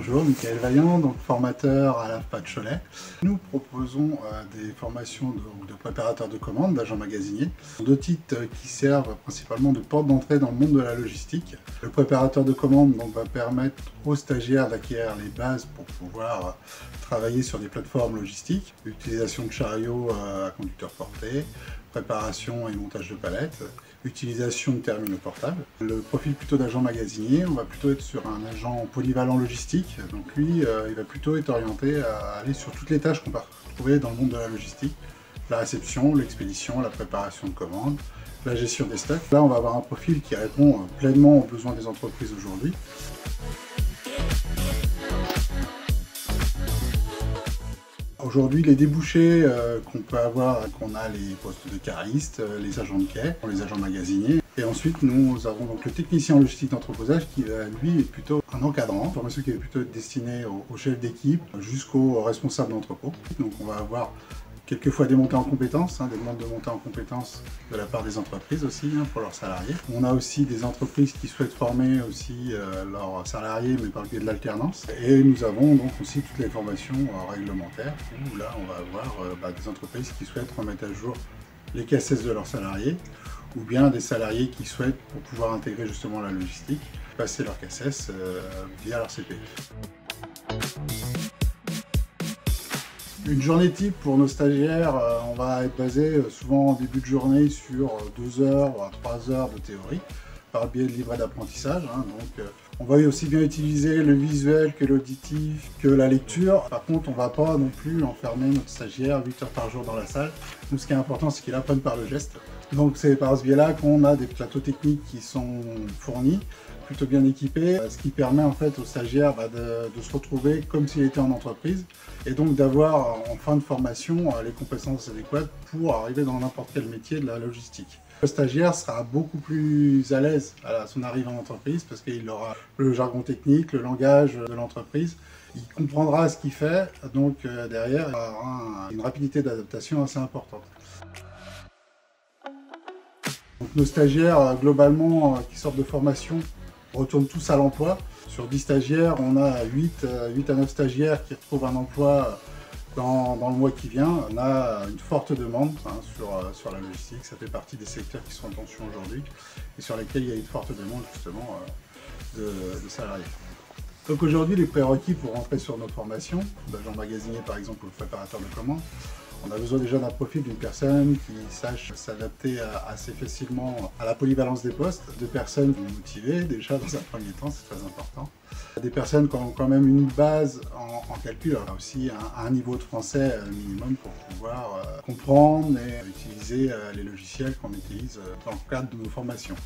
Bonjour, Michael Vaillant, donc formateur à l'AFPA de Cholet. Nous proposons des formations de préparateurs de commandes, d'agents magasiniers. Deux titres qui servent principalement de porte d'entrée dans le monde de la logistique. Le préparateur de commandes va permettre aux stagiaires d'acquérir les bases pour pouvoir travailler sur des plateformes logistiques, utilisation de chariots à conducteur porté, préparation et montage de palettes, utilisation de terminaux portables. Le profil plutôt d'agent magasinier, on va plutôt être sur un agent polyvalent logistique. Donc lui, il va plutôt être orienté à aller sur toutes les tâches qu'on va retrouver dans le monde de la logistique. La réception, l'expédition, la préparation de commandes, la gestion des stocks. Là, on va avoir un profil qui répond pleinement aux besoins des entreprises aujourd'hui. Aujourd'hui, les débouchés qu'on peut avoir, qu'on a les postes de caristes, les agents de quai, les agents magasiniers. Et ensuite, nous avons donc le technicien en logistique d'entreposage qui, lui, est plutôt un encadrant, une formation qui est plutôt destinée au chef d'équipe jusqu'au responsable d'entrepôt. Donc on va avoir quelquefois des montées en compétences, des demandes de montée en compétences de la part des entreprises aussi pour leurs salariés. On a aussi des entreprises qui souhaitent former aussi leurs salariés mais par le biais de l'alternance. Et nous avons donc aussi toutes les formations réglementaires où là on va avoir des entreprises qui souhaitent remettre à jour les KSS de leurs salariés ou bien des salariés qui souhaitent, pour pouvoir intégrer justement la logistique, passer leur KSS via leur CPF. Une journée type pour nos stagiaires, on va être basé souvent en début de journée sur 2 heures ou 3 heures de théorie par le biais de livrets d'apprentissage. Donc on va aussi bien utiliser le visuel que l'auditif, que la lecture. Par contre, on ne va pas non plus enfermer notre stagiaire 8 heures par jour dans la salle. Nous, ce qui est important, c'est qu'il apprenne par le geste. Donc c'est par ce biais-là qu'on a des plateaux techniques qui sont fournis, plutôt bien équipés, ce qui permet en fait aux stagiaires de se retrouver comme s'il était en entreprise et donc d'avoir en fin de formation les compétences adéquates pour arriver dans n'importe quel métier de la logistique. Le stagiaire sera beaucoup plus à l'aise à son arrivée en entreprise parce qu'il aura le jargon technique, le langage de l'entreprise. Il comprendra ce qu'il fait, donc derrière il aura une rapidité d'adaptation assez importante. Donc, nos stagiaires, globalement, qui sortent de formation, retournent tous à l'emploi. Sur 10 stagiaires, on a 8 à 9 stagiaires qui retrouvent un emploi dans le mois qui vient. On a une forte demande sur la logistique. Ça fait partie des secteurs qui sont en tension aujourd'hui et sur lesquels il y a une forte demande justement de salariés. Donc aujourd'hui, les prérequis pour rentrer sur notre formation, d'agent magasinier par exemple ou le préparateur de commandes, on a besoin déjà d'un profil d'une personne qui sache s'adapter assez facilement à la polyvalence des postes, de personnes motivées déjà dans un premier temps, c'est très important. Des personnes qui ont quand même une base en calcul, aussi un niveau de français minimum pour pouvoir comprendre et utiliser les logiciels qu'on utilise dans le cadre de nos formations.